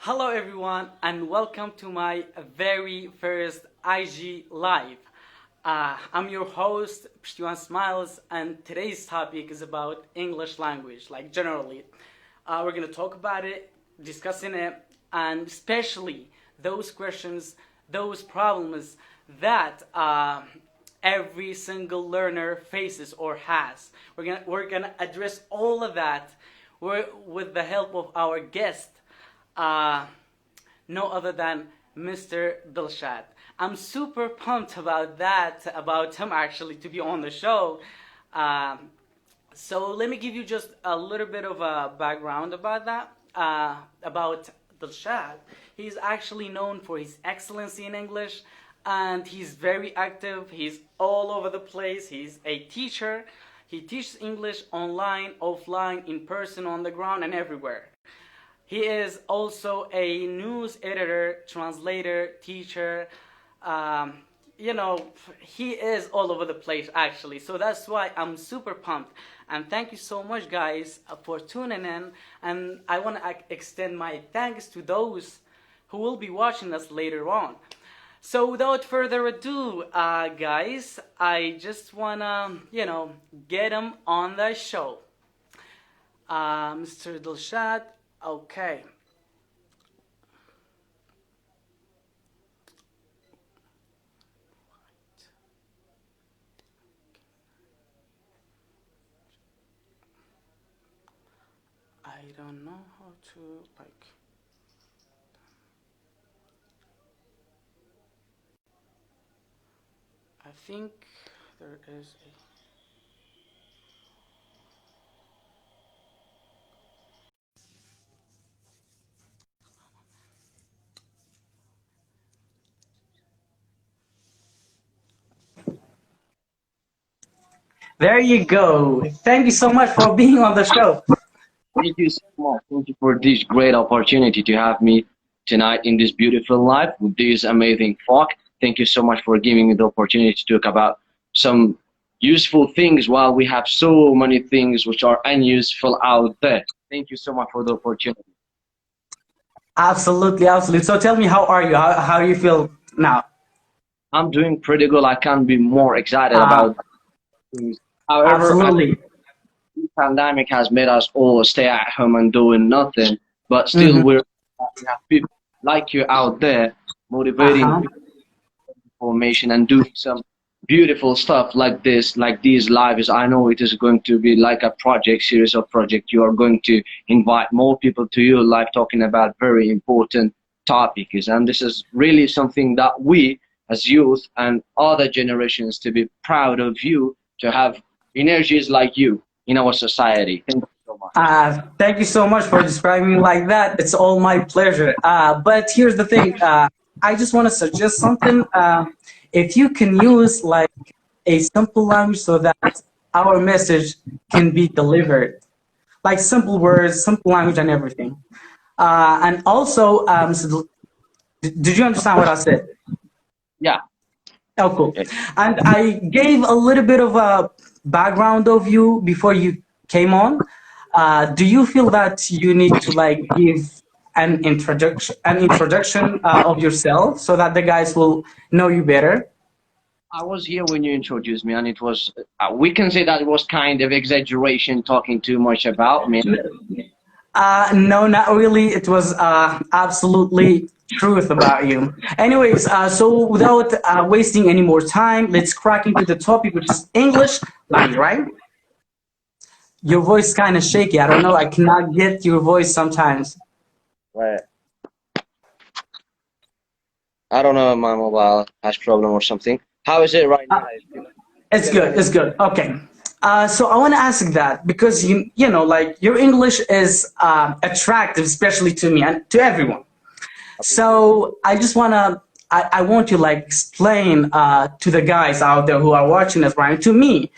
Hello everyone and welcome to my very first IG Live. I'm your host, Pshtuan Smiles, and today's topic is about English language, like generally. We're gonna talk about it, discussing it, and especially those questions, those problems that every single learner faces or has. We're gonna address all of that with the help of our guest, uh, no other than Mr. Dlshad. I'm super pumped about him actually to be on the show. Um, so let me give you just a little bit of a background about that. About Dlshad. He's actually known for his excellency in English, and he's very active. He's all over the place. He's a teacher. He teaches English online, offline, in person, on the ground, and everywhere. He is also a news editor, translator, teacher. Um, he is all over the place actually. So that's why I'm super pumped. And thank you so much, guys, for tuning in. And I want to extend my thanks to those who will be watching us later on. So without further ado, guys, I just want to, get him on the show. Mr. Dlshad. Okay. I don't know how to I think there is a There you go. Thank you so much for being on the show. Thank you so much. Thank you for this great opportunity to have me tonight in this beautiful life with this amazing talk. Thank you so much for giving me the opportunity to talk about some useful things while we have so many things which are unuseful out there. Thank you so much for the opportunity. Absolutely, absolutely. So tell me, how are you? How do you feel now? I'm doing pretty good. I can't be more excited Uh, about things. However, Absolutely. the pandemic has made us all stay at home and doing nothing, but still Mm-hmm. we have people like you out there motivating Uh-huh. information and doing some beautiful stuff like this, like these lives. I know it is going to be like a project, series of project. You are going to invite more people to your life talking about very important topics. And this is really something that we as youth and other generations to be proud of you to have energies like you in our society. Thank you so much. Thank you so much for describing me like that. It's all my pleasure. But here's the thing. I just want to suggest something. If you can use like a simple language so that our message can be delivered, like simple words, simple language, and everything. And also, did you understand what I said? Yeah. Oh, cool. Okay. And I gave a little bit of a background of you before you came on. Do you feel that you need to like give an introduction of yourself so that the guys will know you better? I was here when you introduced me, and it was, we can say that it was kind of exaggeration talking too much about me. No, not really. It was absolutely truth about you. Anyways, so without wasting any more time, let's crack into the topic, which is English language, right? Your voice kind of shaky. I don't know. I cannot get your voice sometimes. Right. I don't know if my mobile has problem or something. How is it right Uh, now? it's good. It's good. Okay. So I want to ask that because like your English is attractive, especially to me and to everyone. So I just wanna, I want you like explain to the guys out there who are watching us, right? To me,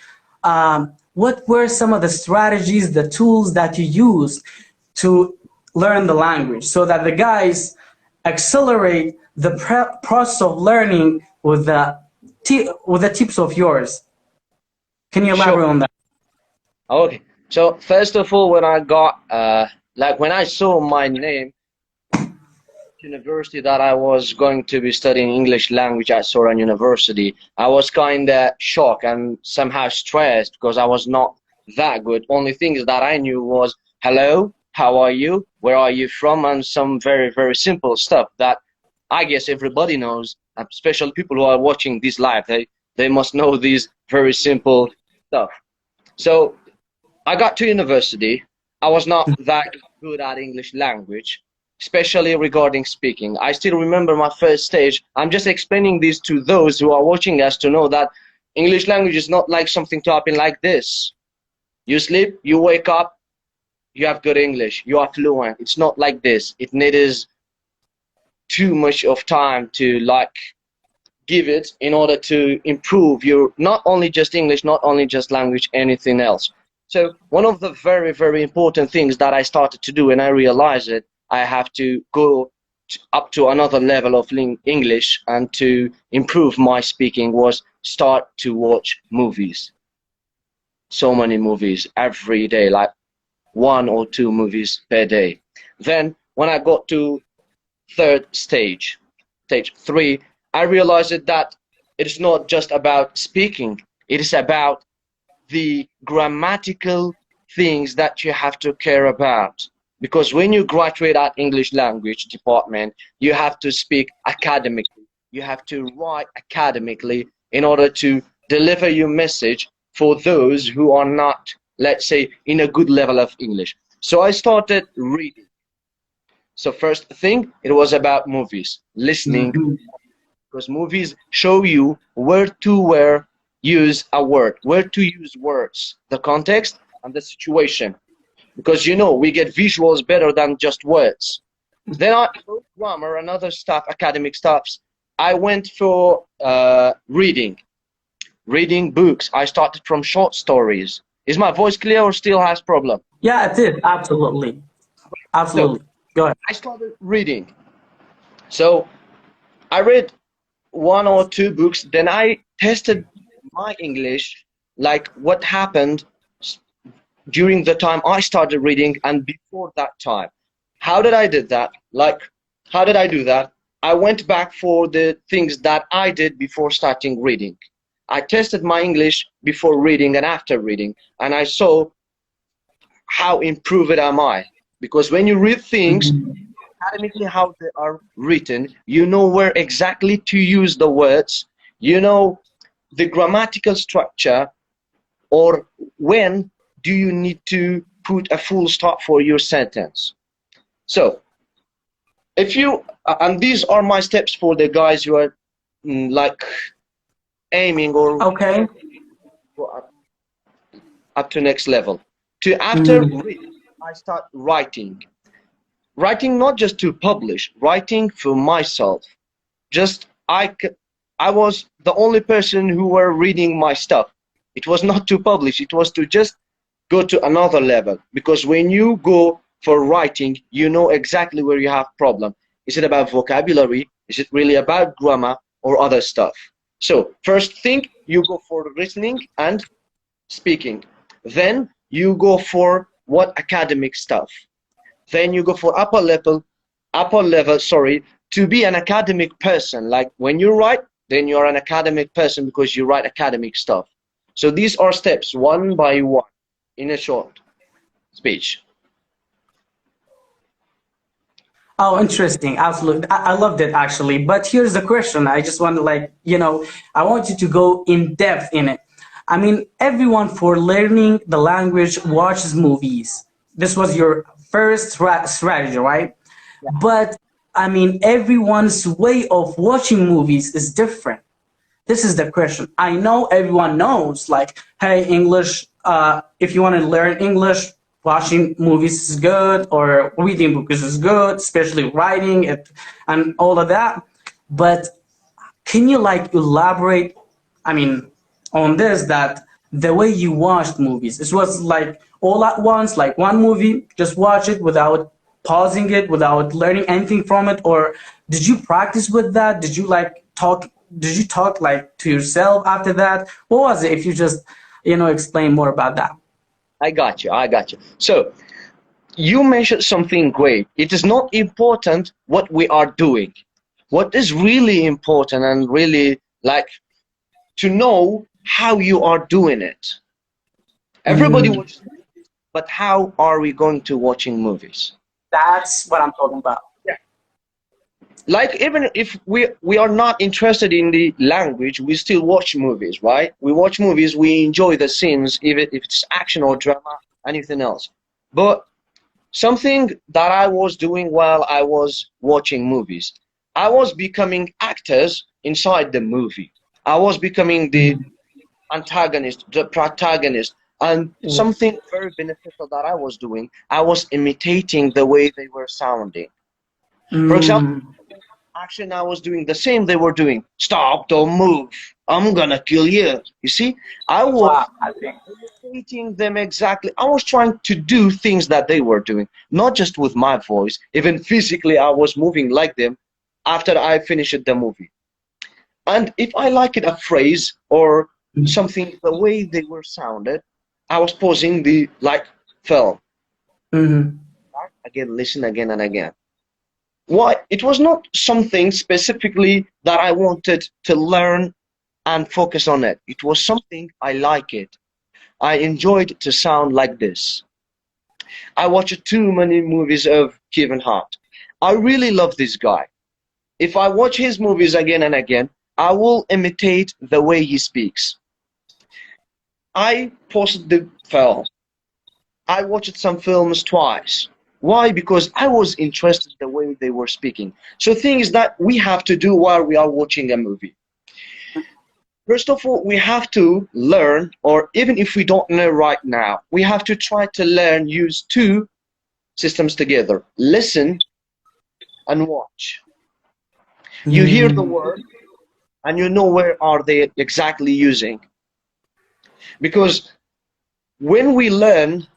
what were some of the strategies, the tools that you used to learn the language, so that the guys accelerate the process of learning with the tips of yours. Can you Sure. elaborate on that? Okay. So first of all, when I got like when I saw my name university that I was going to be studying English language at Soran University, I was kind of shocked and somehow stressed because I was not that good. Only things that I knew was hello, how are you, where are you from, and some very, very simple stuff that I guess everybody knows, especially people who are watching this live. They must know these very simple stuff. So I got to university. I was not that good at English language, especially regarding speaking. I still remember my first stage. I'm just explaining this to those who are watching us to know that English language is not like something to happen like this. You sleep, you wake up, you have good English, you are fluent. It's not like this. It needs too much of time to like give it in order to improve your not only just English, not only just language, anything else. So one of the very, very important things that I started to do, and I realized it, I have to go up to another level of English and to improve my speaking was start to watch movies. So many movies every day, like 1 or 2 movies per day. Then when I got to third stage, stage 3, I realized that it is not just about speaking, it is about the grammatical things that you have to care about. Because when you graduate at English language department, you have to speak academically. You have to write academically in order to deliver your message for those who are not, let's say, in a good level of English. So I started reading. So first thing, it was about movies, listening, because movies show you where use a word, where to use words, the context and the situation. Because you know, we get visuals better than just words. Then I for grammar and other stuff, academic stuffs, I went for reading books. I started from short stories. Is my voice clear or still has problem? Yeah, it is. Absolutely. So Absolutely. Go ahead. I started reading. So I read 1 or 2 books, then I tested my English, like what happened during the time I started reading and before that time. How did I did that? Like, how did I do that? I went back for the things that I did before starting reading. I tested my English before reading and after reading, and I saw how improved am I. Because when you read things, academically how they are written, you know where exactly to use the words, you know the grammatical structure, or when do you need to put a full stop for your sentence. So if you and these are my steps for the guys who are like aiming or Okay. up to next level. To after reading, I start writing not just to publish, writing for myself. Just I was the only person who were reading my stuff. It was not to publish, it was to just go to another level. Because when you go for writing, you know exactly where you have problem. Is it about vocabulary? Is it really about grammar or other stuff? So first thing, you go for listening and speaking. Then you go for what academic stuff. Then you go for upper level, sorry, to be an academic person. Like when you write, then you're an academic person because you write academic stuff. So these are steps one by one in a short speech. Oh, interesting. Absolutely. I loved it actually. But here's the question. I just want to I want you to go in depth in it. I mean, everyone for learning the language watches movies. This was your first strategy, right? But I mean, everyone's way of watching movies is different. This is the question. I know everyone knows, like, hey, English, if you want to learn English, watching movies is good, or reading books is good, especially writing it and all of that. But can you like elaborate, I mean, on this, that the way you watched movies, it was like all at once, like one movie, just watch it without pausing it, without learning anything from it? Or did you practice with that? Did you like talk, did you talk like to yourself after that? What was it? If you just, explain more about that. I got you. So You mentioned something great. It is not important what we are doing. What is really important and really like to know how you are doing it. Everybody Mm, watches movies, but how are we going to watching movies? that's what I'm talking about. Like even if we are not interested in the language, we still watch movies, right? We watch movies, we enjoy the scenes, even if it's action or drama, anything else. But something that I was doing while I was watching movies, I was becoming actors inside the movie. I was becoming the Mm, antagonist, the protagonist, and something very beneficial that I was doing, I was imitating the way they were sounding. For example, mm, action, I was doing the same they were doing. Stop, don't move. I'm gonna kill you. You see, I was wow, I think. imitating them exactly. I was trying to do things that they were doing, not just with my voice. Even physically, I was moving like them after I finished the movie. And if I liked a phrase or something, the way they were sounded, I was pausing the like film. Mm, Again, listen again and again. Why? It was not something specifically that I wanted to learn and focus on it. It was something I like it. I enjoyed to sound like this. I watched too many movies of Kevin Hart. I really love this guy. If I watch his movies again and again, I will imitate the way he speaks. I paused the film. I watched some films twice. Why? Because I was interested in the way they were speaking. So things that we have to do while we are watching a movie. First of all, we have to learn, or even if we don't know right now, we have to try to learn, use two systems together. Listen and watch. You hear the mm, word and you know where are they exactly using. Because when we learn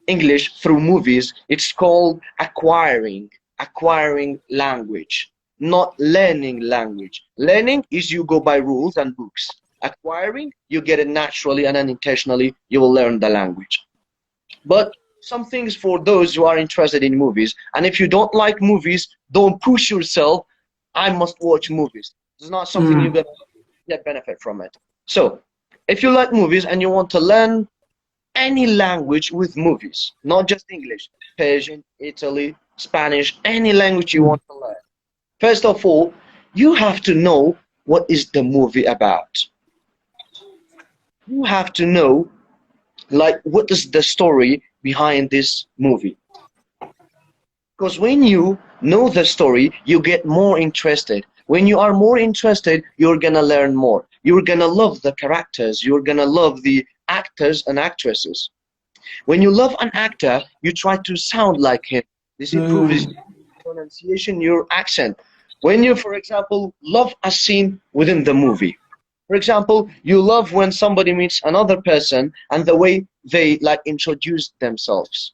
English through movies, it's called acquiring language, not learning language. Learning is you go by rules and books. Acquiring, you get it naturally and unintentionally, you will learn the language. But some things for those who are interested in movies, and if you don't like movies, don't push yourself. I must watch movies. It's not something you're mm, gonna get benefit from it. So, if you like movies and you want to learn any language with movies, not just English, Persian, Italy, Spanish, any language you mm, want to learn. First of all, you have to know what is the movie about. You have to know like what is the story behind this movie. Because when you know the story, you get more interested. When you are more interested, you're gonna learn more. You're gonna love the characters. You're gonna love the actors and actresses. When you love an actor, you try to sound like him. This improves mm, pronunciation, your accent. When you, for example, love a scene within the movie. For example, you love when somebody meets another person and the way they like introduce themselves.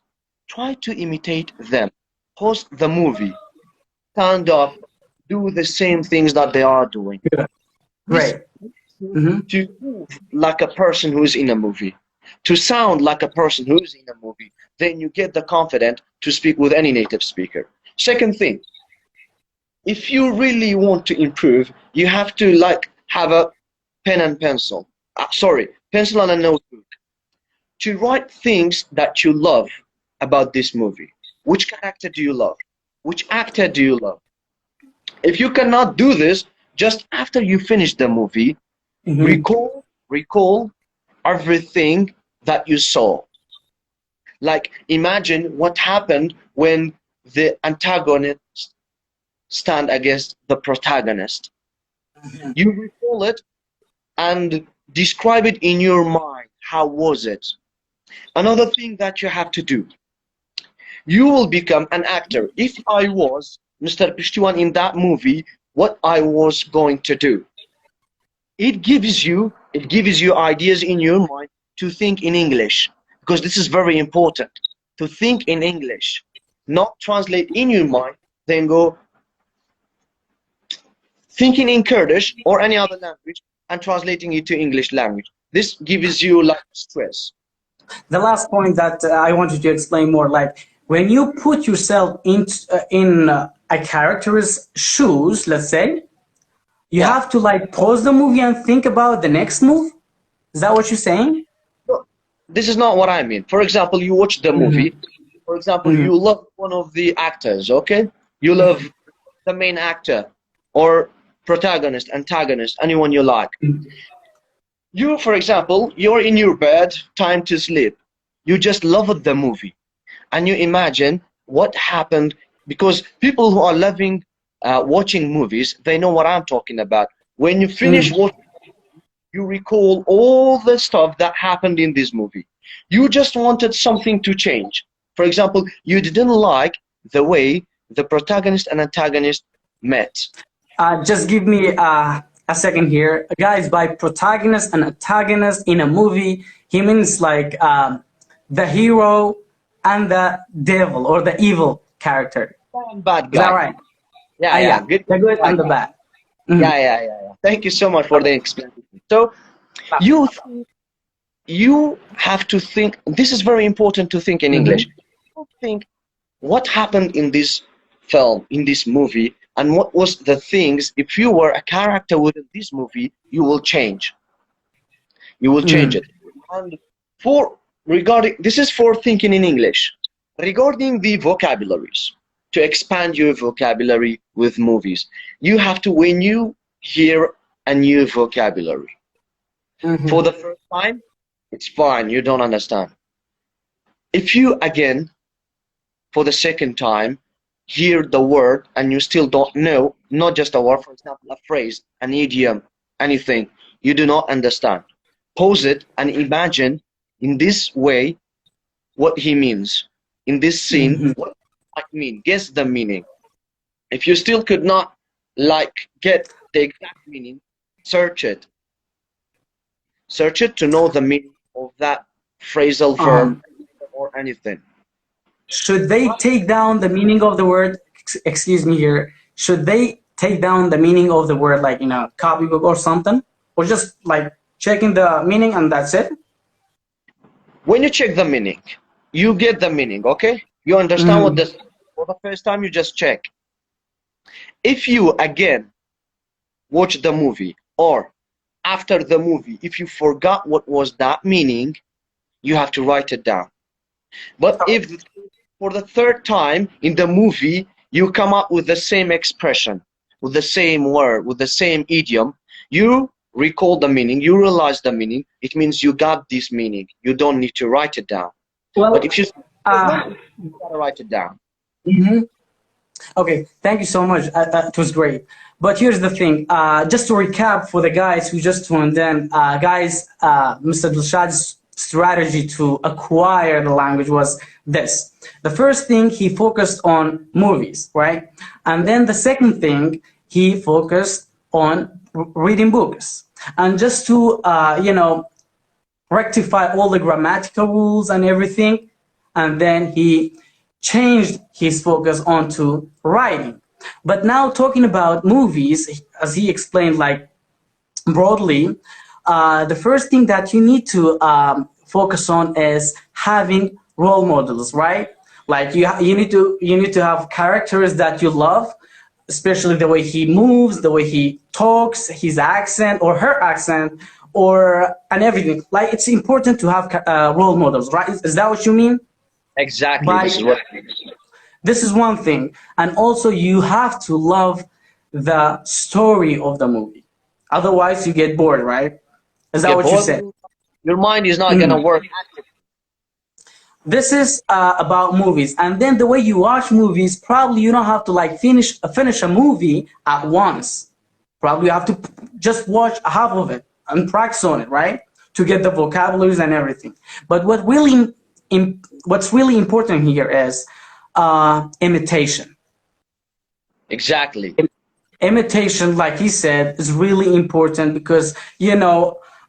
Try to imitate them. Post the movie. Stand up. Do the same things that they are doing. good, This great. Hmm. to move like a person who's in a movie, to sound like a person who's in a movie, then you get the confidence to speak with any native speaker. Second thing, if you really want to improve, you have to like have a pen and pencil. Sorry, pencil and a notebook to write things that you love about this movie. Which character do you love? Which actor do you love? If you cannot do this, just after you finish the movie, Hmm. recall everything that you saw. Like imagine what happened when the antagonist stand against the protagonist. You recall it and describe it in your mind. How was it? Another thing that you have to do, you will become an actor. If I was Mr. Pishtiwan in that movie, what I was going to do. It gives you ideas in your mind to think in English because this is very important to think in English, not translate in your mind, then go thinking in Kurdish or any other language and translating it to English language. This gives you like stress. The last point that I wanted to explain more, like when you put yourself in a character's shoes, let's say, you Yeah. have to like pause the movie and think about the next move. Is that what you're saying? No, this is not what I mean. For example, you watch the Mm-hmm. movie. For example, Mm-hmm. you love one of the actors, okay? You love the main actor or protagonist, antagonist, anyone you like. You, for example, you're in your bed, time to sleep. You just loved the movie, and you imagine what happened because people who are loving watching movies, they know what I'm talking about. When you finish Mm-hmm. watching, you recall all the stuff that happened in this movie. You just wanted something to change. For example, you didn't like the way the protagonist and antagonist met. Just give me a second here, guys. By protagonist and antagonist in a movie, he means like the hero and the devil or the evil character. Bad Is that guy. right? Yeah, yeah, Yeah, good the good bad and the guy. bad. Mhm. Yeah. Thank you so much for the explanation. So you you have to think. This is very important to think in English. Mhm. You think what happened in this film, in this movie, and what was the things. If you were a character within this movie, you will change. You will change Mhm. it. And for regarding this is for thinking in English. Regarding the vocabularies, to expand your vocabulary with movies, you have to when you hear a new vocabulary for Mhm. the first time, it's fine. You don't understand. If you again for the second time hear the word and you still don't know, not just a word, for example, a phrase, an idiom, anything, you do not understand. Pause it and imagine in this way what he means. In this scene, Mhm. what it might mean. Guess the meaning. If you still could not like get the exact meaning, search it. Search it to know the meaning of that phrasal verb Um, or anything. should they take down the meaning of the word? Excuse me here. Should they take down the meaning of the word like in a copybook or something, or just like checking the meaning and that's it? When you check the meaning, you get the meaning, okay? You understand what Mhm. this for the first time you just check. If you again watch the movie or after the movie, if you forgot what was that meaning, you have to write it down. But if for the third time in the movie you come up with the same expression, with the same word, with the same idiom, you recall the meaning, you realize the meaning, it means you got this meaning. You don't need to write it down. But Well, if you uh, gotta write it down. mhm. Okay, thank you so much. It was great. But here's the thing. Just to recap for the guys who just tuned in, guys, Mr. Dlshad's strategy to acquire the language was this. The first thing, he focused on movies, right? And then the second thing, he focused on reading books. And just to, rectify all the grammatical rules and everything, and then he changed his focus onto writing. But now talking about movies, as he explained, like broadly, the first thing that you need to focus on is having role models, right? Like you need to have characters that you love, especially the way he moves, the way he talks, his accent or her accent, or and everything. Like it's important to have role models, right? Is that what you mean? Exactly. By This is what this is one thing, and also you have to love the story of the movie. Otherwise, you get bored, right? Is you that get what you bored. said? Your mind is not gonna Mhm. work. This is about movies, and then the way you watch movies, probably you don't have to like finish a movie at once. Probably you have to just watch half of it and practice on it, right? To get the vocabularies and everything. But what's really important here is imitation. Exactly. Imitation, like he said, is really important because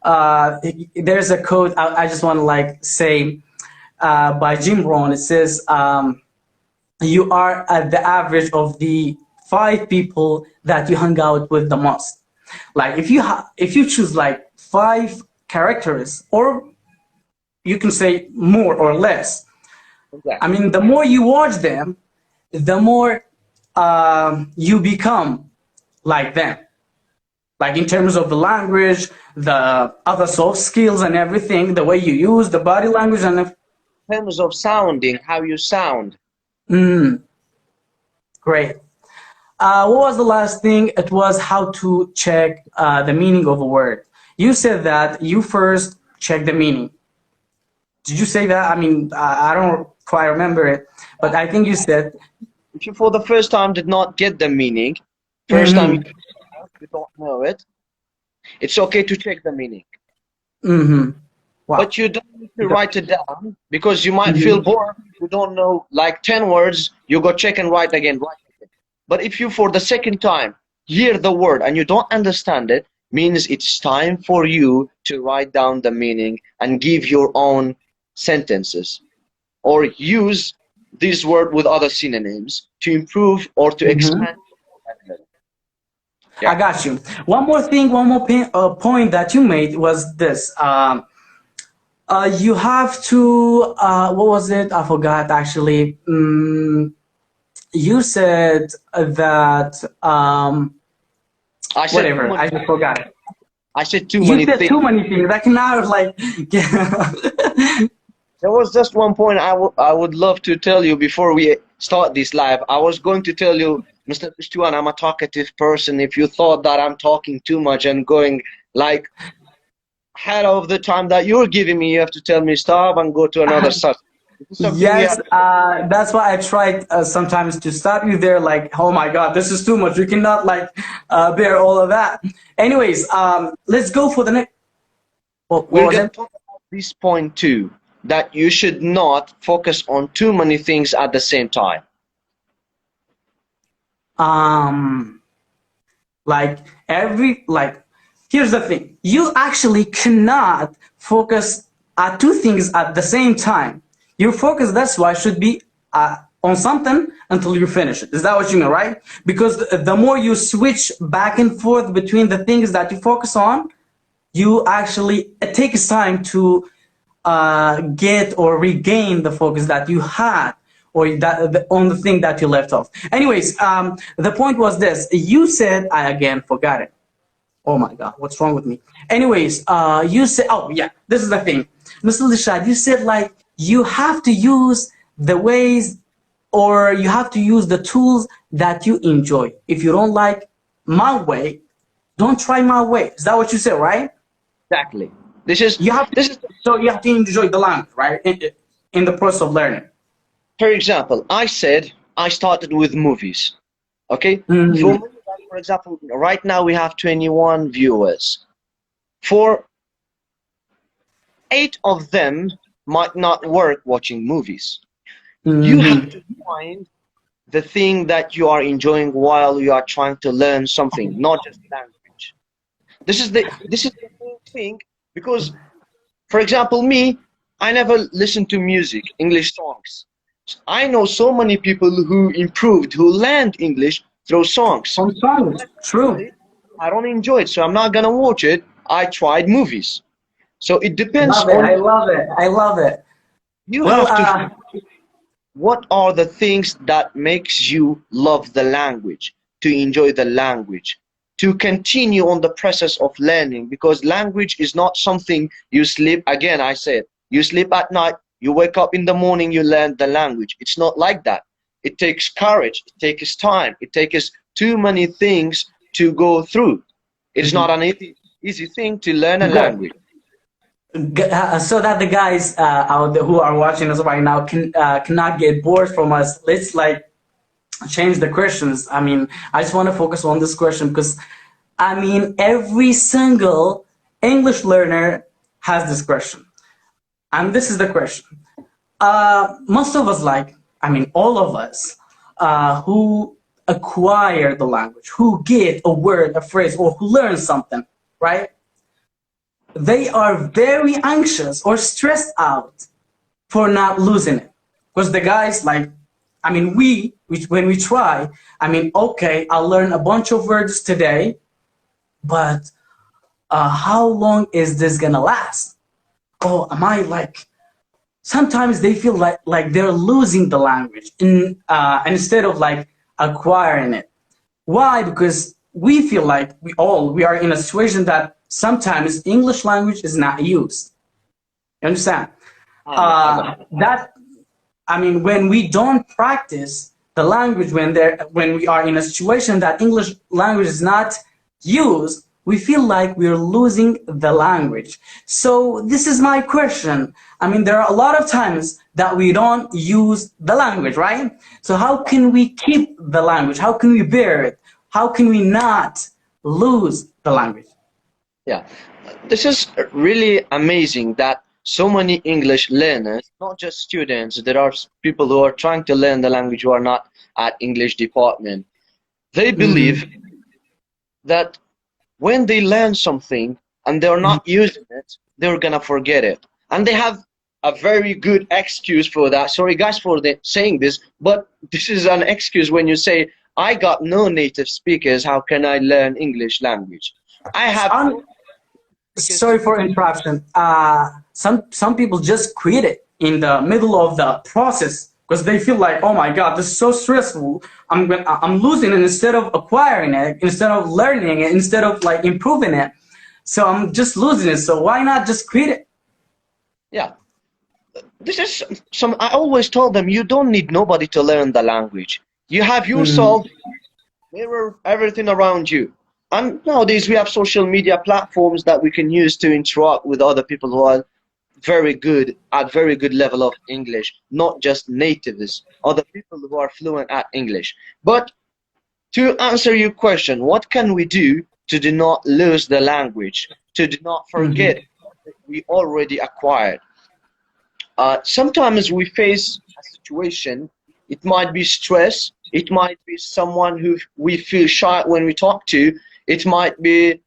there's a quote I just want to like say by Jim Rohn. It says, "You are at the average of the five people that you hung out with the most." Like if you choose like five characters, or you can say more or less, I Exactly. mean, the more you watch them, the more you become like them. Like in terms of the language, the other soft skills and everything, the way you use the body language and In terms of sounding, how you sound. great. What was the last thing? It was how to check the meaning of a word. You said that you first check the meaning. Did you say that? I mean, I don't quite remember it, but I think you said. If you for the first time did not get the meaning, first time Mm-hmm, you don't know it, it's okay to check the meaning. mm-hmm. Wow. But you don't need to write it down because you might feel Mm-hmm, bored. You don't know like 10 words, you go check and write again, write again. But if you for the second time hear the word and you don't understand it, means it's time for you to write down the meaning and give your own sentences or use this word with other synonyms to improve or to mm-hmm. expand your vocabulary. I Yeah. got you. One more thing, one more point that you made was this. You have to, what was it? I forgot actually. You said that, I said too whatever, much. I just forgot it. I said too You many said things. too many things. I can now like, There was just one point I would love to tell you before we start this live. I was going to tell you, Mr. Pishtuan, I'm a talkative person. If you thought that I'm talking too much and going like ahead of the time that you're giving me, you have to tell me stop and go to another subject. This is something you yes, have. that's why I tried sometimes to stop you there. Like, oh my God, this is too much. We cannot like bear all of that. Anyways, let's go for the next. What We're was going to it? talk about this point too, that you should not focus on too many things at the same time. Um, like here's the thing. You actually cannot focus at two things at the same time. Your focus, that's why, should be on something until you finish it. Is that what you mean, right? Because the more you switch back and forth between the things that you focus on, you actually, it takes time to get or regain the focus that you had or that on the thing that you left off. Anyways, the point was this. You said, I again forgot it. Oh my God, what's wrong with me? Anyways, you said, oh yeah, this is the thing. Mr. Dlshad, you said like you have to use the ways or you have to use the tools that you enjoy. If you don't like my way, don't try my way. Is that what you said, right? Exactly. This is You have to, this is so you have to enjoy the language, right? In the process of learning. For example, I said I started with movies. Okay? For Mm-hmm. me, like, for example, right now we have 21 viewers. For 8 of them might not work watching movies. You have Mm-hmm. to find the thing that you are enjoying while you are trying to learn something, not just language. This is the main thing because, for example, me, I never listened to music, English songs. I know so many people who improved, who learned English through songs. From songs, true. I don't enjoy it, so I'm not gonna watch it. I tried movies. So it depends Love it. on I love it. I love it. you Well, have to what are the things that makes you love the language, to enjoy the language, to continue on the process of learning because language is not something you sleep again I said you sleep at night, you wake up in the morning, you learn the language. It's not like that. It takes courage, it takes time, it takes too many things to go through. It's not an easy thing to learn a good. language. So that the guys out there who are watching us right now cannot get bored from us. Let's like change the questions. I mean, I just want to focus on this question because I mean every single English learner has this question, and this is the question. Most of us, like I mean, all of us who acquire the language, who get a word, a phrase, or who learn something, right? They are very anxious or stressed out for not losing it. Because the guys, like, I mean, when we try, I mean, okay, I'll learn a bunch of words today, but how long is this gonna last? Oh, am I like sometimes they feel like they're losing the language instead of like acquiring it. Why? Because we feel like we are in a situation that sometimes English language is not used. You understand? I got That I mean, when we don't practice the language, when we are in a situation that English language is not used, we feel like we're losing the language. So this is my question. I mean, there are a lot of times that we don't use the language, right? So how can we keep the language? How can we bear it? How can we not lose the language? Yeah, this is really amazing that so many English learners, not just students, there are people who are trying to learn the language who are not at English department. They believe Mm. that when they learn something and they're not using it, they're gonna forget it. And they have a very good excuse for that. Sorry guys for saying this, but this is an excuse when you say, I got no native speakers, how can I learn English language? I have I'm no speakers to sorry for interruption. Some people just quit it in the middle of the process because they feel like, oh my God, this is so stressful. I'm losing it instead of acquiring it, instead of learning it, instead of like improving it. So I'm just losing it. So why not just quit it? yeah. This is some I always told them you don't need nobody to learn the language. You have Mm. yourself, mirror everything around you. And nowadays we have social media platforms that we can use to interact with other people who are very good at very good level of English, not just natives, other people who are fluent at English. But to answer your question, what can we do to do not lose the language, to do not forget Mhm. what we already acquired? Sometimes we face a situation, it might be stress, it might be someone who we feel shy when we talk to, it might be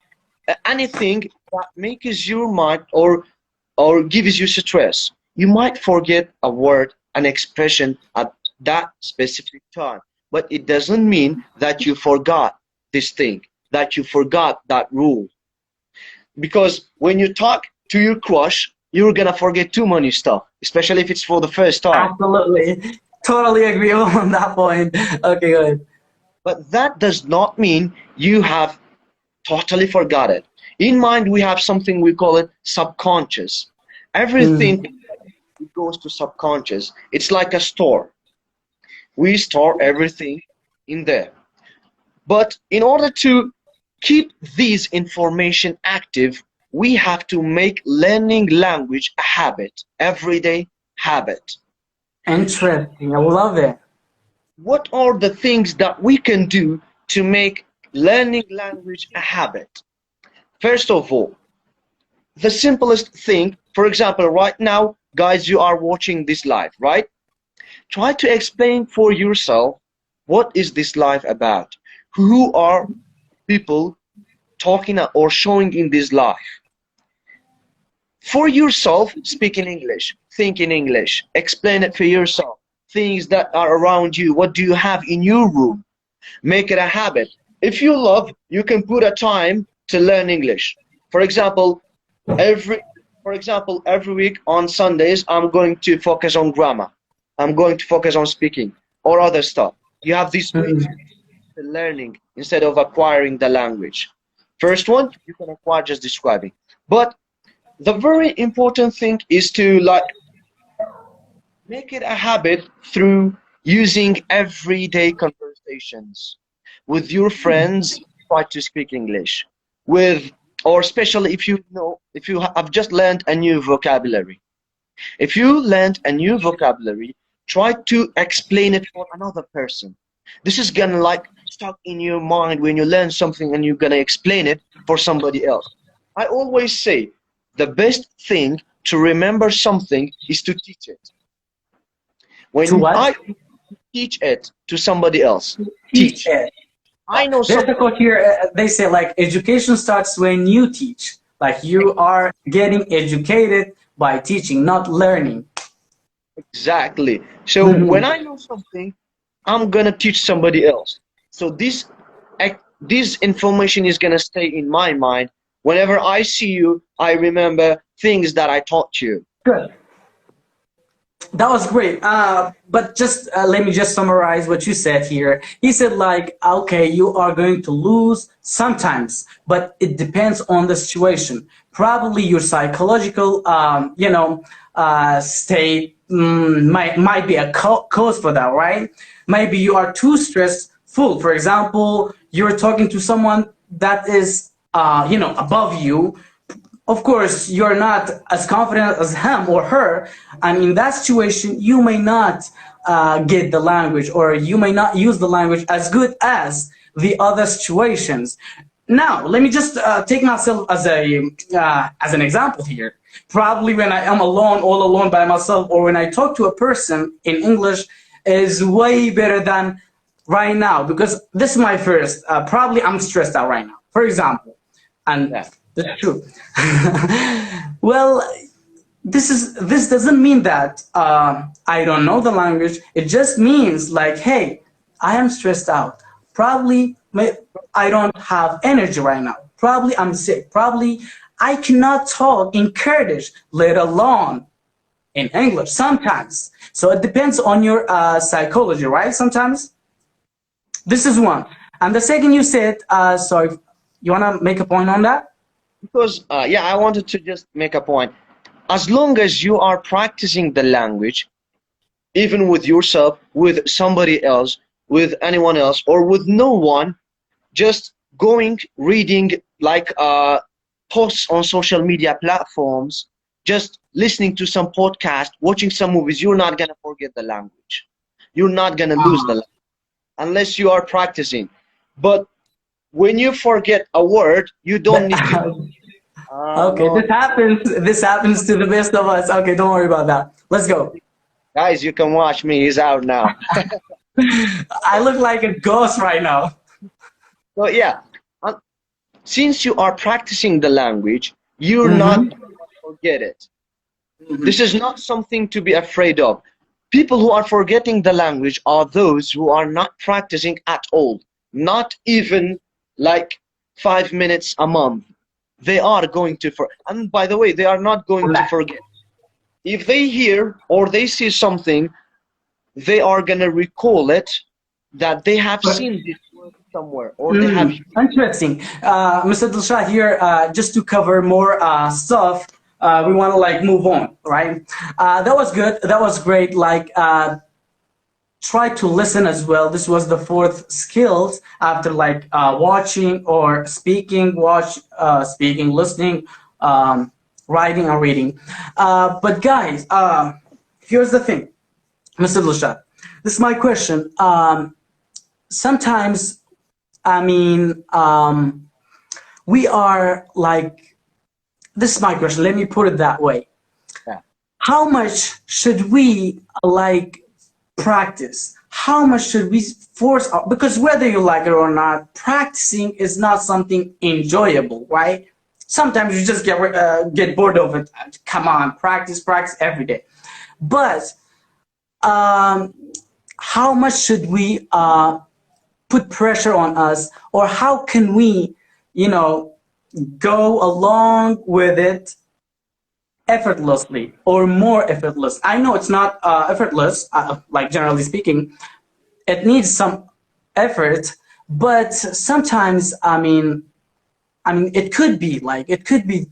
anything that makes your mind or gives you stress. You might forget a word, an expression at that specific time, but it doesn't mean that you forgot this thing, that you forgot that rule. Because when you talk to your crush, you're gonna forget too many stuff, especially if it's for the first time. Absolutely. Totally agree on that point. Okay, good. But that does not mean you have totally forgot it. In mind, we have something we call it subconscious. Everything Mm. goes to subconscious. It's like a store. We store everything in there. But in order to keep these information active, we have to make learning language a habit, everyday habit. Interesting. I love it. What are the things that we can do to make learning language a habit? First of all, the simplest thing, for example, right now, guys, you are watching this live, right? Try to explain for yourself what is this live about? Who are people talking or showing in this live? For yourself, speak in English, think in English, explain it for yourself. Things that are around you, what do you have in your room? Make it a habit. If you love, you can put a time to learn English. For example, every every week on Sundays, I'm going to focus on grammar. I'm going to focus on speaking or other stuff. You have this way Mm. to learning instead of acquiring the language. First one, you can acquire just describing. But the very important thing is to like make it a habit through using everyday conversations with your friends. Try to speak English with, or especially if you know, if you have just learned a new vocabulary. If you learned a new vocabulary, try to explain it for another person. This is gonna like stuck in your mind when you learn something and you're gonna explain it for somebody else. I always say the best thing to remember something is to teach it. To When what? I teach it to somebody else, Teach teach. it. I know There's a something quote here. They say like education starts when you teach. Like you are getting educated by teaching, not learning. exactly. So when Mhm. I know something, I'm gonna teach somebody else. So this information is gonna stay in my mind. Whenever I see you, I remember things that I taught you. Good. That was great. But just let me just summarize what you said here. He said like, okay, you are going to lose sometimes, but it depends on the situation. Probably your psychological, state might be a cause for that, right? Maybe you are too stressful. For example, you're talking to someone that is, above you. Of course, you're not as confident as him or her, and in that situation, you may not get the language, or you may not use the language as good as the other situations. Now, let me just take myself as an example here. Probably when I am alone, all alone by myself, or when I talk to a person in English, is way better than right now, because this is my first. Probably I'm stressed out right now. For example, and Yeah. that's true. Well, this doesn't mean that I don't know the language. It just means like, hey, I am stressed out. Probably I don't have energy right now. Probably I'm sick. Probably I cannot talk in Kurdish, let alone in English. Sometimes. So it depends on your psychology, right? Sometimes. This is one. And the second you said, sorry, you wanna make a point on that? Because yeah, I wanted to just make a point. As long as you are practicing the language, even with yourself, with somebody else, with anyone else, or with no one, just going, reading like posts on social media platforms, just listening to some podcast, watching some movies, you're not gonna forget the language. You're not gonna lose the language unless you are practicing. But when you forget a word, you don't need to. Okay, No, this happens. This happens to the best of us. Okay, don't worry about that. Let's go. guys, you can watch me. He's out now. I look like a ghost right now. So yeah, uh, since you are practicing the language, you're not Mm-hmm. gonna forget it. This is not something to be afraid of. People who are forgetting the language are those who are not practicing at all, not even like 5 minutes a month. They are going to and by the way, they are not going to forget. If they hear or they see something, they are gonna recall it, that they have seen this word somewhere or they have. Interesting. Mr. Dlshad here, just to cover more stuff, we want to like move on, right? That was good. That was great. Like, try to listen as well. This was the fourth skills after like watching or speaking, speaking, listening, writing and reading. But guys, here's the thing, Mr. Dlshad. This is my question. Sometimes, I mean, we are like, this is my question. Let me put it that way. Yeah. How much should we like practice? How much should we force our, because whether you like it or not, practicing is not something enjoyable, right? Sometimes you just get bored of it. Come on, practice every day. But how much should we put pressure on us, or how can we, go along with it effortlessly or more effortless? I know it's not effortless, like generally speaking, it needs some effort, but sometimes, it could be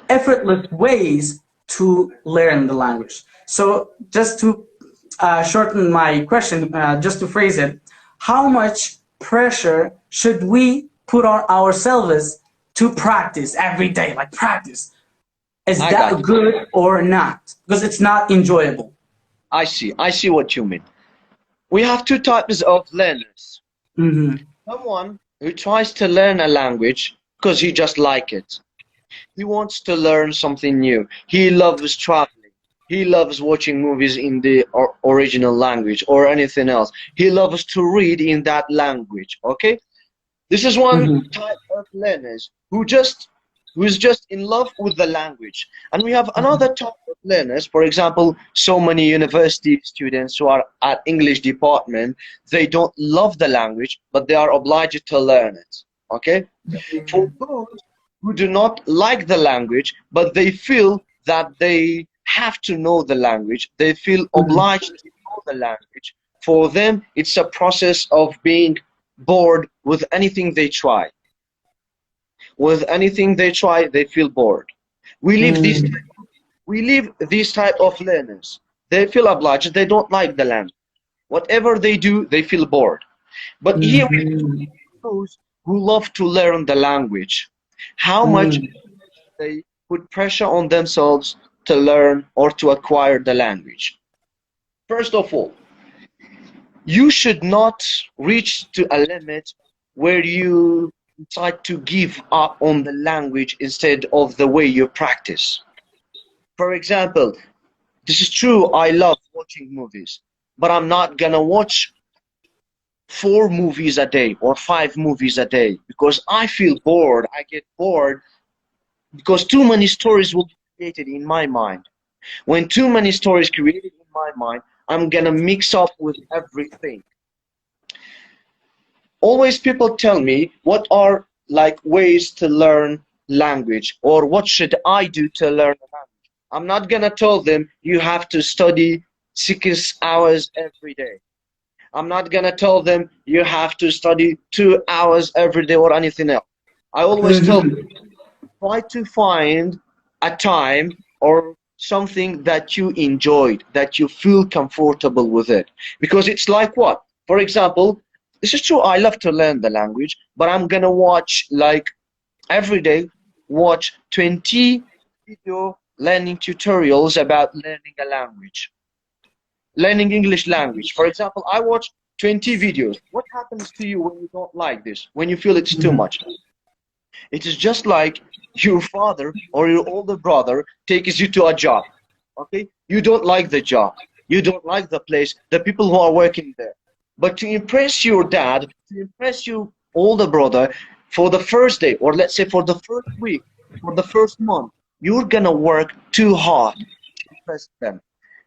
effortless ways to learn the language. So just to shorten my question, just to phrase it, how much pressure should we put on ourselves to practice every day, like practice? Is I got that you. good or not? Because it's not enjoyable. I see what you mean. We have two types of learners. Mm-hmm. Someone who tries to learn a language because he just like it. He wants to learn something new. He loves traveling. He loves watching movies in the original language or anything else. He loves to read in that language. Okay? This is one Mm-hmm. type of learners who is just in love with the language. And we have another type of learners, for example, so many university students who are at English department, they don't love the language, but they are obliged to learn it. Okay? For those who do not like the language, but they feel that have to know the language. They feel obliged to know the language. For them, it's a process of being bored with anything they try. With anything they try, they feel bored. We live these we live these type of learners. They feel obliged. They don't like the language. Whatever they do, they feel bored. But here we Mhm. those who love to learn the language, how much Mm. they put pressure on themselves to learn or to acquire the language. First of all, you should not reach to a limit where you decide to give up on the language instead of the way you practice. For example, this is true, I love watching movies, but I'm not gonna watch 4 movies a day or 5 movies a day because I feel bored. I get bored because too many stories will be created in my mind. When too many stories created in my mind, I'm gonna mix up with everything. Always people tell me what are like ways to learn language or what should I do to learn a language. I'm not gonna tell them you have to study 6 hours every day. I'm not gonna tell them you have to study 2 hours every day or anything else. I always tell them Mhm. try to find a time or something that you enjoyed, that you feel comfortable with it. Because it's like what? For example, this is true, I love to learn the language, but I'm gonna watch like every day, watch 20 video learning tutorials about learning a language, learning English language. For example, I watch 20 videos. What happens to you when you don't like this, when you feel it's too Mhm. much? It is just like your father or your older brother takes you to a job. Okay? You don't like the job. You don't like the place, the people who are working there. But to impress your dad, to impress your older brother for the first day, or let's say for the first week, for the first month, you're gonna work too hard to impress them.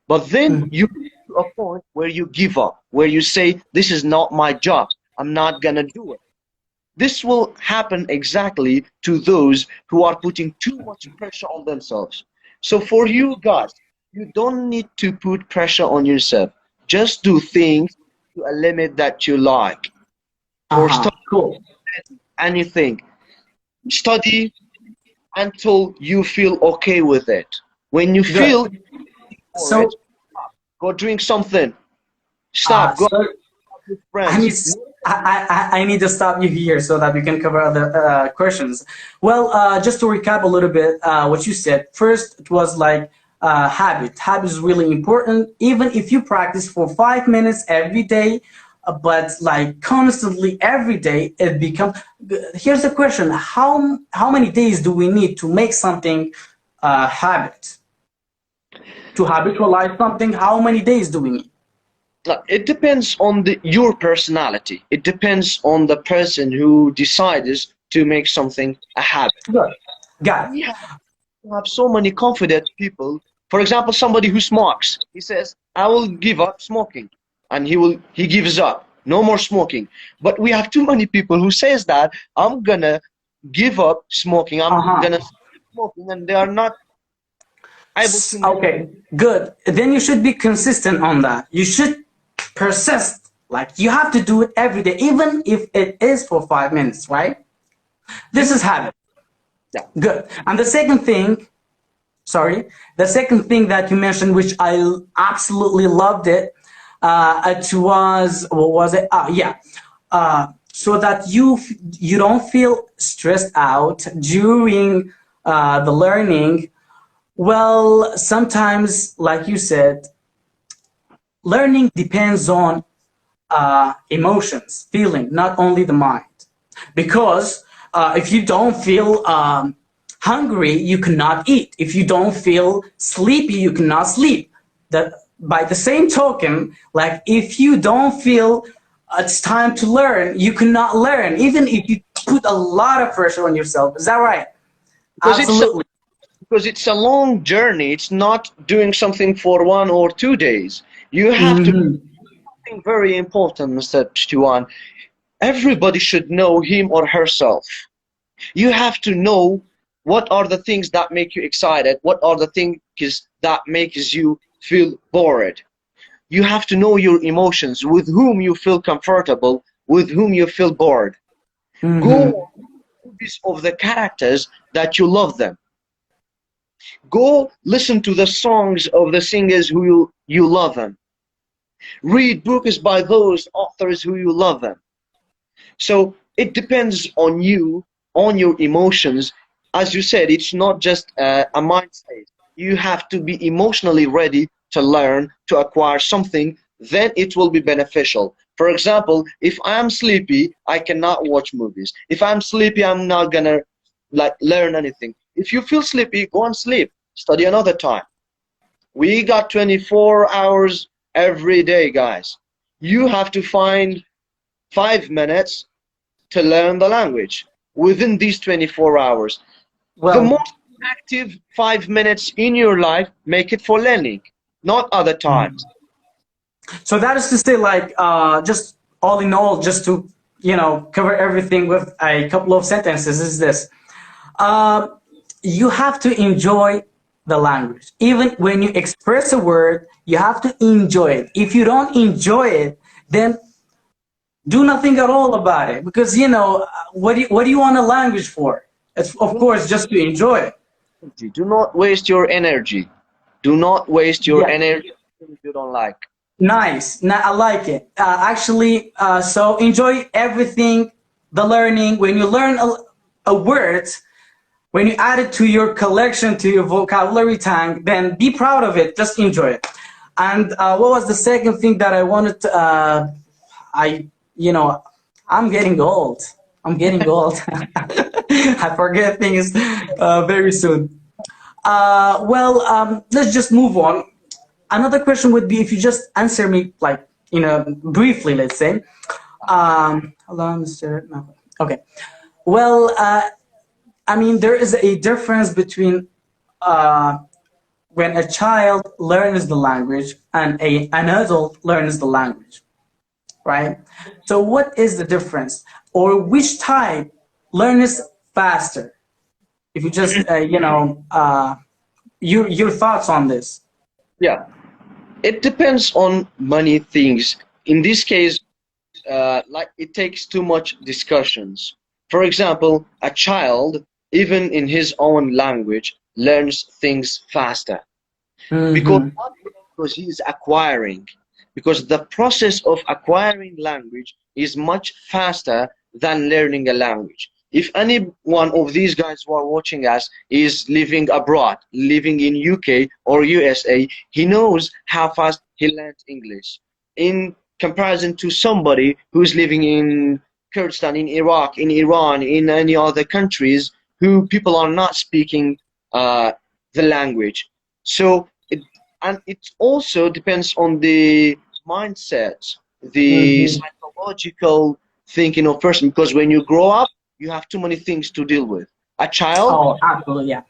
But then Mhm. you get to a point where you give up, where you say, this is not my job. I'm not gonna do it. This will happen exactly to those who are putting too much pressure on themselves. So for you guys, you don't need to put pressure on yourself. Just do things to a limit that you like. For Uh-huh. study Cool. anything, study until you feel okay with it. When you Good. feel for it, So, go drink something. Stop. Go so with I need friends. I need to stop you here so that we can cover other questions. Well, just to recap a little bit, what you said. First, it was like habit. Habit is really important. Even if you practice for 5 minutes every day, but like constantly every day, it becomes. Here's the question: how many days do we need to make something habit? To habitualize something, how many days do we need? It depends on your personality. It depends on the person who decides to make something a habit. Good. Got We have so many confident people. For example, somebody who smokes. He says, "I will give up smoking," and he gives up. No more smoking. But we have too many people who says that I'm gonna give up smoking. I'm it. gonna stop smoking, and they are not able to make. Okay, good. Then you should be consistent on that. You should persist. Like you have to do it every day, even if it is for 5 minutes, right? This You, is habit. yeah. Good. And the second thing, sorry, the second thing that you mentioned, which I absolutely loved it, it was what was it? Yeah, so that you don't feel stressed out during the learning. Well, sometimes, like you said, learning depends on emotions, feeling, not only the mind. Because if you don't feel hungry, you cannot eat. If you don't feel sleepy, you cannot sleep. That by the same token, like if you don't feel it's time to learn, you cannot learn, even if you put a lot of pressure on yourself. Is that right? because it's Absolutely. because it's a long journey. It's not doing something for 1 or 2 days. You have to Mhm. something very important, Mr. Pshtiwan. Everybody should know him or herself. You have to know What are the things that make you excited? What are the things that makes you feel bored? You have to know your emotions, with whom you feel comfortable, with whom you feel bored. Go Mm-hmm. on movies of the characters that you love them. Go listen to the songs of the singers who you love them. Read books by those authors who you love them. So it depends on you, on your emotions. As you said, it's not just a mind state. You have to be emotionally ready to learn, to acquire something, then it will be beneficial. For example, if I'm sleepy, I cannot watch movies. If I'm sleepy, I'm not gonna like learn anything. If you feel sleepy, go and sleep. Study another time. We got 24 hours every day, guys. You have to find 5 minutes to learn the language within these 24 hours. The Well, most active 5 minutes in your life, make it for learning, not other times. so that is to say, like, just all in all, just to, cover everything with a couple of sentences, is this. Uh, you have to enjoy the language. Even when you express a word, you have to enjoy it. If you don't enjoy it, then do nothing at all about it. Because, what do you want a language for? It's, of course, just to enjoy it. Do not waste your energy. Do not waste your Yeah. energy on things you don't like. Nice. I like it. Actually, so enjoy everything, the learning. When you learn a word, when you add it to your collection, to your vocabulary tank, then be proud of it. Just enjoy it. And what was the second thing that I wanted to, I, you know, I'm getting old. I'm getting old. I forget things very soon. Let's just move on. Another question would be if you just answer me like, briefly, let's say. Hello, Mr. No. Okay. Well, I mean, there is a difference between uh, when a child learns the language and an adult learns the language, right? So what is the difference? Or which type learns faster? If you just, your thoughts on this. Yeah, it depends on many things. In this case, like it takes too much discussions. For example, a child, even in his own language, learns things faster because Mm-hmm. because he is acquiring. Because the process of acquiring language is much faster than learning a language. If any one of these guys who are watching us is living abroad, living in UK or USA, he knows how fast he learns English in comparison to somebody who's living in Kurdistan, in Iraq, in Iran, in any other countries who people are not speaking the language. So and it also depends on the mindset, the Mm-hmm. psychological thinking of person. Because when you grow up, you have too many things to deal with. A child, Oh, absolutely, yeah.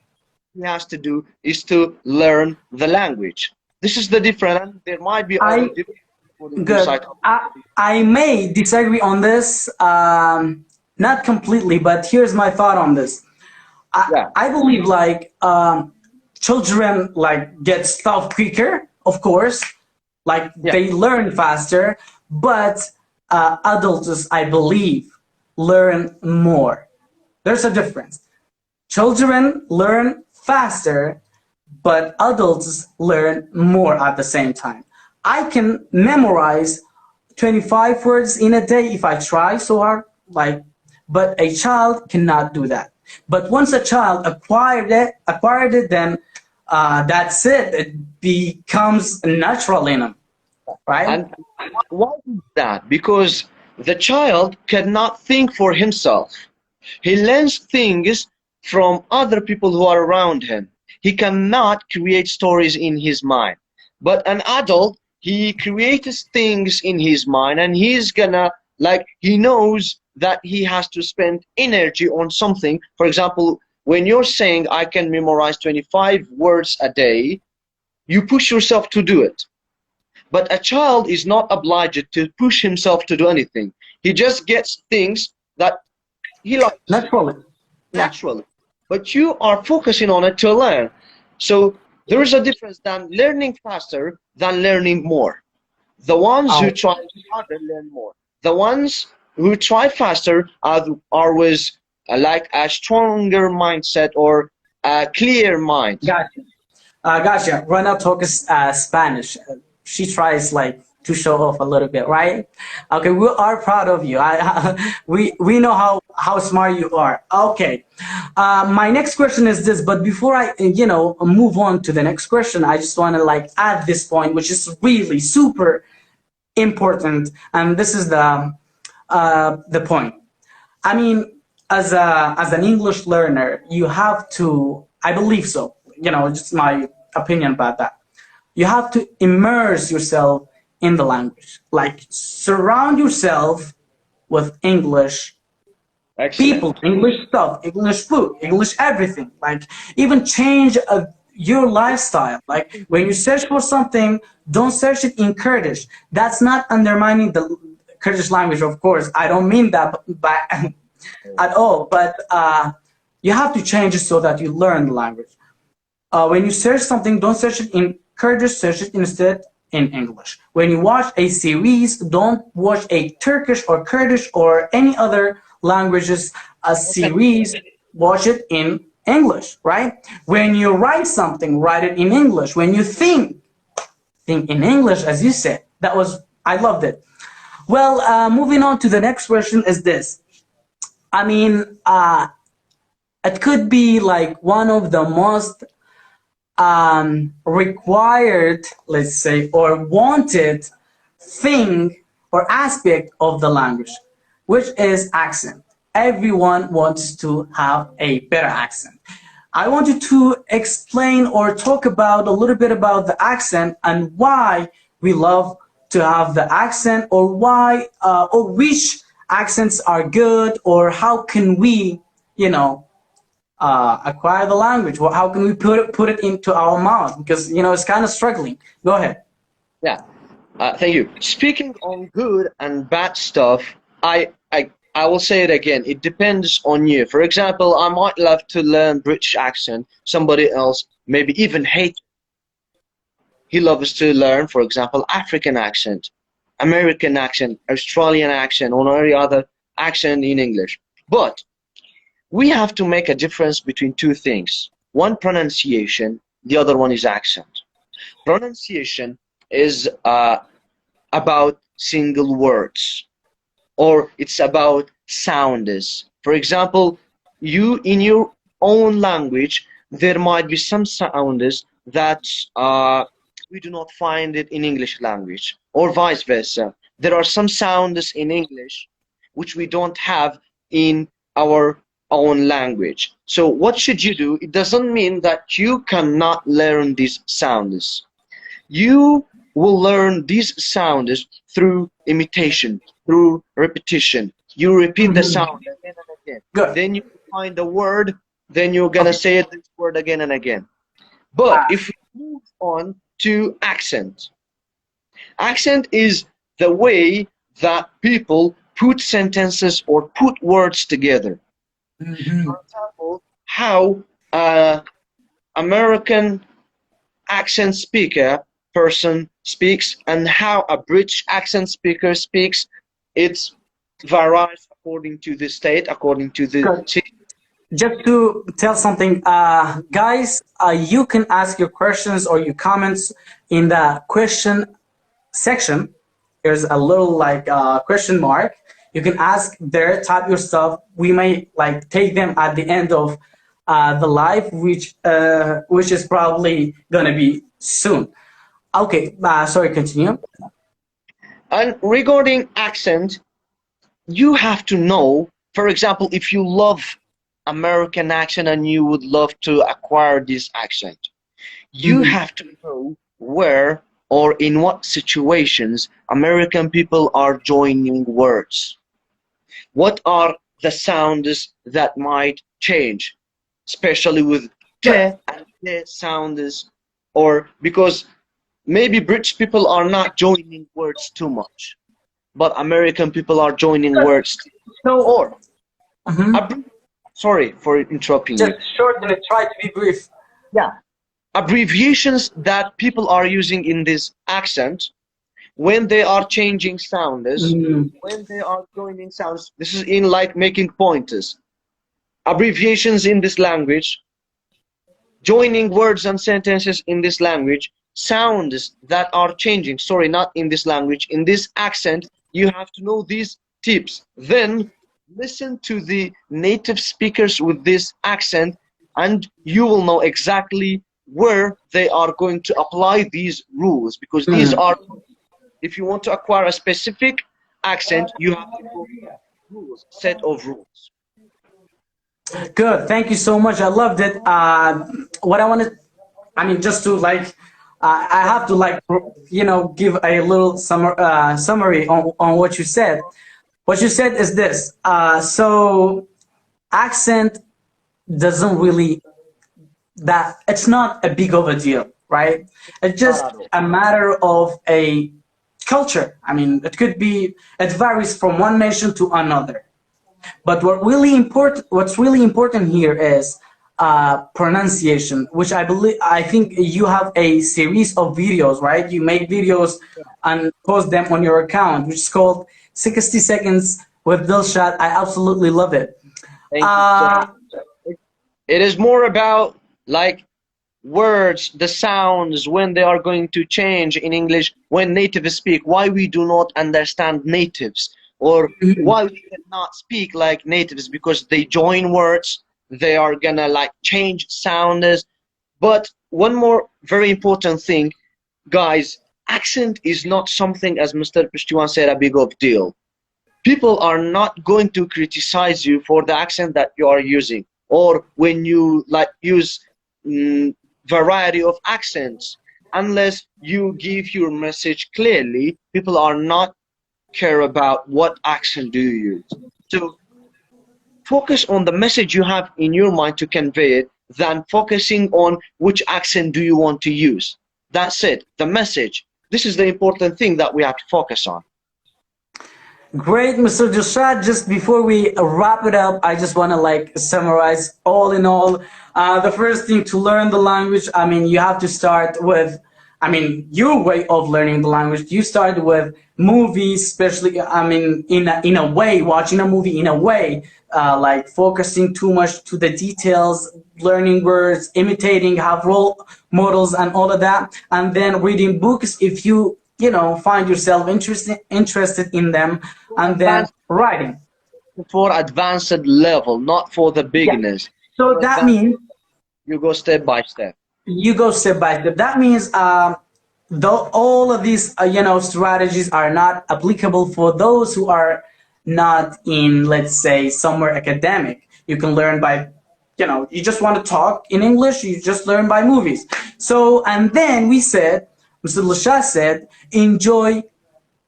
he has to do is to learn the language. This is the difference. And there might be other I differences according to Good. psychology. I may disagree on this, not completely, but here's my thought on this. Yeah, I believe like children like get stuff quicker, of course, like yeah, they learn faster, but adults, I believe, learn more. There's a difference. Children learn faster, but adults learn more at the same time. I can memorize 25 words in a day if I try so hard, like, but a child cannot do that. But once a child acquired it, then that's it. It becomes natural in them, right? and why is that? Because the child cannot think for himself. He learns things from other people who are around him. He cannot create stories in his mind. But an adult, he creates things in his mind and he's gonna, like, he knows that he has to spend energy on something. For example, when you're saying, I can memorize 25 words a day, you push yourself to do it. But a child is not obliged to push himself to do anything. He just gets things that he likes Naturally. Yeah. naturally. but you are focusing on it to learn. So there is a difference than learning faster than learning more. The ones who Oh, try harder learn more. The ones who try faster are with like a stronger mindset or a clear mind. gotcha. Gotcha. Rana talks Spanish. She tries like to show off a little bit, right? Okay, we are proud of you. We know how smart you are. Okay, my next question is this, but before I move on to the next question, I just want to like add this point, which is really super important, and this is the point. I mean, as an English learner, you have to. I believe so. Just my opinion about that. You have to immerse yourself in the language, like surround yourself with English people, Excellent. English stuff, English food, English everything. Like even change your lifestyle. Like when you search for something, don't search it in Kurdish. That's not undermining the Kurdish language, of course. I don't mean that by, at all. But you have to change it so that you learn the language. When you search something, don't search it in Kurdish, search it instead in English. When you watch a series, don't watch a Turkish or Kurdish or any other languages a series, watch it in English, right? When you write something, write it in English. When you think in English, as you said. I loved it. Well, moving on to the next question is this. I mean, it could be like one of the most required, let's say, or wanted thing or aspect of the language, which is accent. Everyone wants to have a better accent. I want you to explain or talk about a little bit about the accent and why we love to have the accent, or why or which accents are good, or how can we, acquire the language? Well, how can we put it into our mouth? Because it's kind of struggling. Go ahead. Yeah. Thank you. Speaking on good and bad stuff, I will say it again. It depends on you. For example, I might love to learn British accent. Somebody else maybe even hate. He loves to learn, for example, African accent, American accent, Australian accent, or any other accent in English. But we have to make a difference between two things. One, pronunciation. The other one is accent. Pronunciation is about single words, or it's about sounds. For example, you in your own language, there might be some sounds that we do not find it in English language, or vice versa. There are some sounds in English which we don't have in our own language. So what should you do? It doesn't mean that you cannot learn these sounds. You will learn these sounds through imitation, through repetition. You repeat the Mhm. sound again and again. Good. Then you find the word, then you're gonna Okay. say this word again and again. But if we move on to accent, accent is the way that people put sentences or put words together. Mhm. For example, how American accent speaker person speaks and how a British accent speaker speaks, it varies according to the state, according to the Good. city. Just to tell something, guys, you can ask your questions or your comments in the question section. There's a little like question mark. You can ask there, type your stuff. We may like take them at the end of the live, which is probably gonna be soon. Okay, sorry, continue. And regarding accent, you have to know, for example, if you love American accent and you would love to acquire this accent, you Mhm. have to know where or in what situations American people are joining words. What are the sounds that might change, especially with te Good. and te sounds, or because maybe British people are not joining words too much, but American people are joining Good. words. So, Or a mhm. Sorry for interrupting Just you. shorten it. Try to be brief. Yeah. Abbreviations that people are using in this accent when they are changing sounds, Mm. when they are joining sounds. This is in like making pointers. Abbreviations in this language, joining words and sentences in this language, sounds that are changing. Sorry, not in this language, in this accent. You have to know these tips. Then listen to the native speakers with this accent, and you will know exactly where they are going to apply these rules, because these Mm. are, if you want to acquire a specific accent, you have to go rules, set of rules. Good. Thank you so much. I loved it. What I wanted, I mean, just to like, I have to like, give a little summary on what you said. What you said is this. So accent doesn't really that it's not a big of a deal, right? It's Not just at all. a matter of a culture. I mean, it varies from one nation to another. But what's really important here is pronunciation, which I think you have a series of videos, right? You make videos and post them on your account, which is called 60 Seconds with Dlshad. I absolutely love it. Thank you so Uh, much. It is more about like words, the sounds when they are going to change in English when natives speak, why we do not understand natives, or why we cannot speak like natives, because they join words, they are gonna like change sounds. But one more very important thing, guys, accent is not something, as Mr. Pishtuan said, a big of deal. People are not going to criticize you for the accent that you are using, or when you like use variety of accents, unless you give your message clearly. People are not care about what accent do you use. So focus on the message you have in your mind to convey it, than focusing on which accent do you want to use. That's it, the message. This is the important thing that we have to focus on. Great, Mr. Dlshad. Just before we wrap it up, I just want to like summarize all in all. The first thing to learn the language, I mean, you have to start with, I mean, your way of learning the language. You start with movies, especially, I mean, in a way, watching a movie in a way, like focusing too much to the details, learning words, imitating, have role models and all of that. And then reading books if find yourself interested in them, and then Advanced, writing. for advanced level, not for the Yeah. beginners. So For that advanced, means you go step by step. you go step by step. That means though all of these strategies are not applicable for those who are not in, let's say, somewhere academic. You can learn by you just want to talk in English, you just learn by movies. So, and then we said, Mr. Dlshad said, enjoy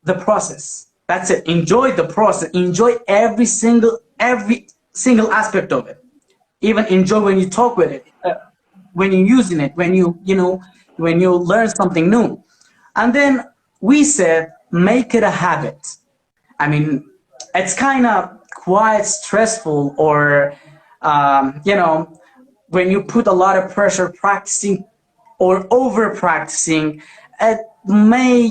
the process. That's it. Enjoy the process. Enjoy every single aspect of it. Even enjoy when you talk with it, when you're using it, when you learn something new. And then we said, make it a habit. I mean, it's kind of quite stressful, or when you put a lot of pressure practicing or over practicing, it may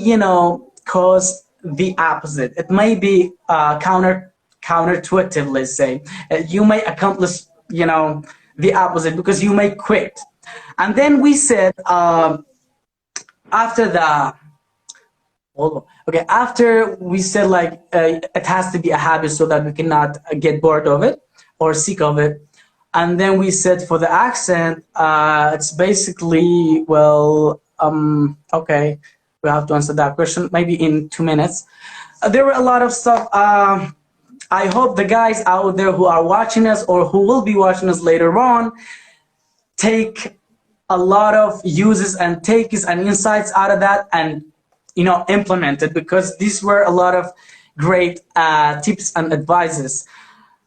cause the opposite. It may be counterintuitive, let's say. You may accomplish the opposite, because you may quit. And then we said, after the okay, after we said, like, it has to be a habit so that we cannot get bored of it or sick of it. And then we said for the accent, it's basically, well, okay, we have to answer that question maybe in 2 minutes. There were a lot of stuff. I hope the guys out there who are watching us or who will be watching us later on take a lot of uses and takes and insights out of that, and implement it, because these were a lot of great tips and advices.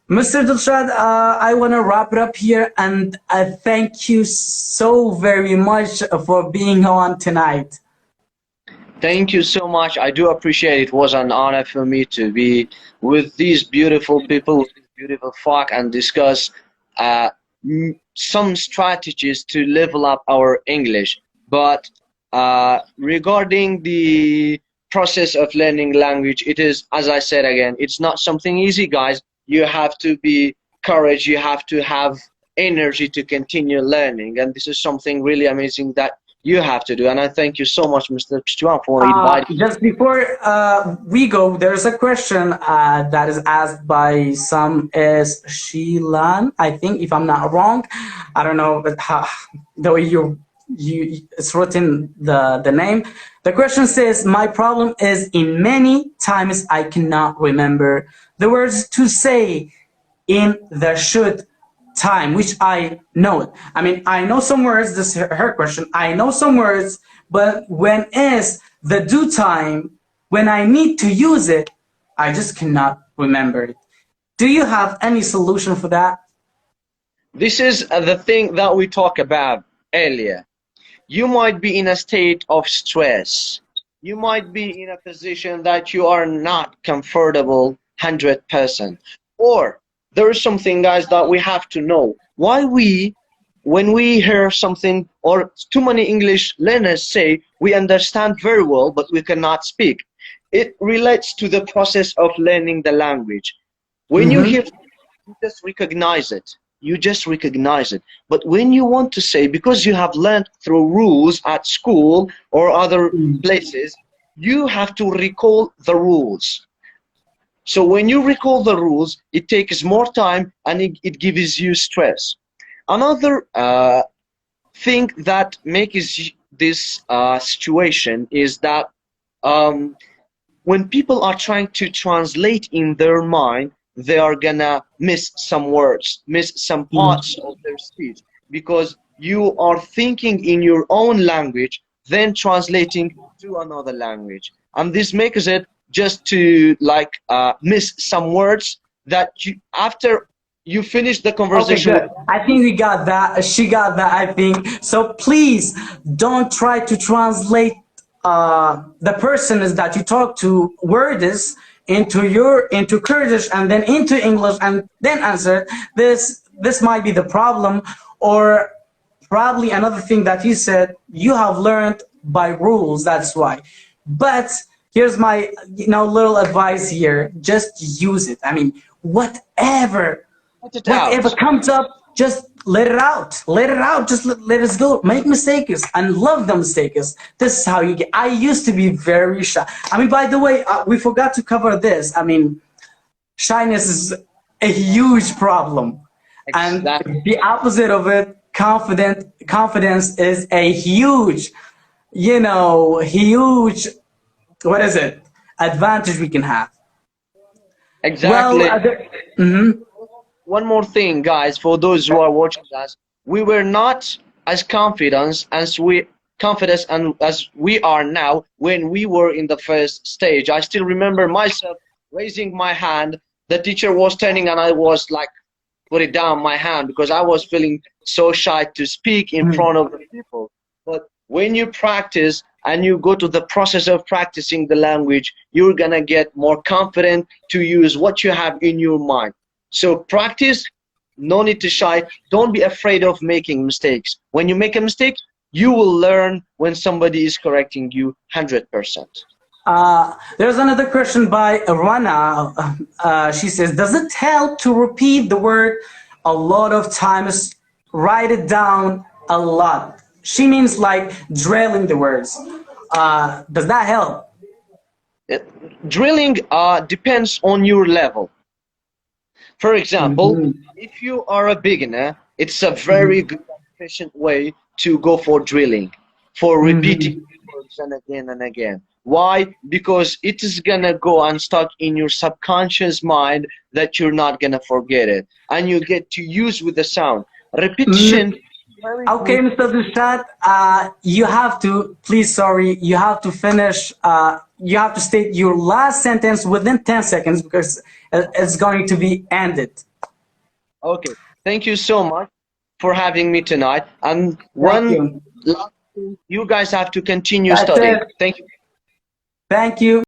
Mr. Dlshad, I want to wrap it up here, and I thank you so very much for being on tonight. Thank you so much. I do appreciate it. It was an honor for me to be with these beautiful people, with this beautiful folk, and discuss some strategies to level up our English. But regarding the process of learning language, it is, as I said again, it's not something easy, guys. You have to be courage, you have to have energy to continue learning, and this is something really amazing that you have to do. And I thank you so much, Mr. Pshtuan, for inviting. Just before we go, there's a question that is asked by some is Shilan, I think, if I'm not wrong. I don't know how, the way it's written the name. The question says, my problem is in many times I cannot remember the words to say in the should time, which I know. I mean, I know some words, this is her question. I know some words, but when is the do time, when I need to use it, I just cannot remember it. Do you have any solution for that? This is the thing that we talked about earlier. You might be in a state of stress. You might be in a position that you are not comfortable 100%. Or there is something, guys, that we have to know. Why when we hear something or too many English learners say, we understand very well, but we cannot speak. It relates to the process of learning the language. When you hear, you just recognize it. You just recognize it. But when you want to say, because you have learned through rules at school or other places, you have to recall the rules. So when you recall the rules, it takes more time and it gives you stress. Another thing that makes this situation is that when people are trying to translate in their mind, they are gonna miss some words, miss some parts of their speech, because you are thinking in your own language, then translating to another language. And this makes it just to like miss some words that you, after you finish the conversation. Okay, good. I think we got that. She got that, I think. So please don't try to translate the person is that you talk to words into Kurdish and then into English and then answer. This might be the problem, or probably another thing that you said, you have learned by rules, that's why. But here's my little advice here, just use it. I mean, whatever comes up, just let it out, just let us go, make mistakes and love the mistakes. This is how you get. I used to be very shy. I mean, by the way, we forgot to cover this. I mean, shyness is a huge problem. Exactly. And the opposite of it, confidence is a huge, huge, what is it, advantage we can have. Exactly. Well, one more thing, guys, for those who are watching us, we were not as confident as we are now when we were in the first stage. I still remember myself raising my hand. The teacher was turning and I was like, put it down my hand, because I was feeling so shy to speak in front of the people. But when you practice and you go to the process of practicing the language, you're gonna get more confident to use what you have in your mind. So practice, no need to shy, don't be afraid of making mistakes. When you make a mistake, you will learn when somebody is correcting you 100%. There's another question by Rana. She says, does it help to repeat the word a lot of times, write it down a lot? She means like drilling the words. Does that help? Drilling depends on your level. For example, if you are a beginner, it's a very good, efficient way to go for drilling, for repeating words and again and again. Why? Because it is gonna go and stuck in your subconscious mind that you're not gonna forget it, and you get to use with the sound. Repetition. Okay, Mr. Dlshad, you have to, please, sorry, you have to finish, you have to state your last sentence within 10 seconds because it's going to be ended. Okay, thank you so much for having me tonight. And one last thing, you guys have to continue studying. Thank you. Thank you.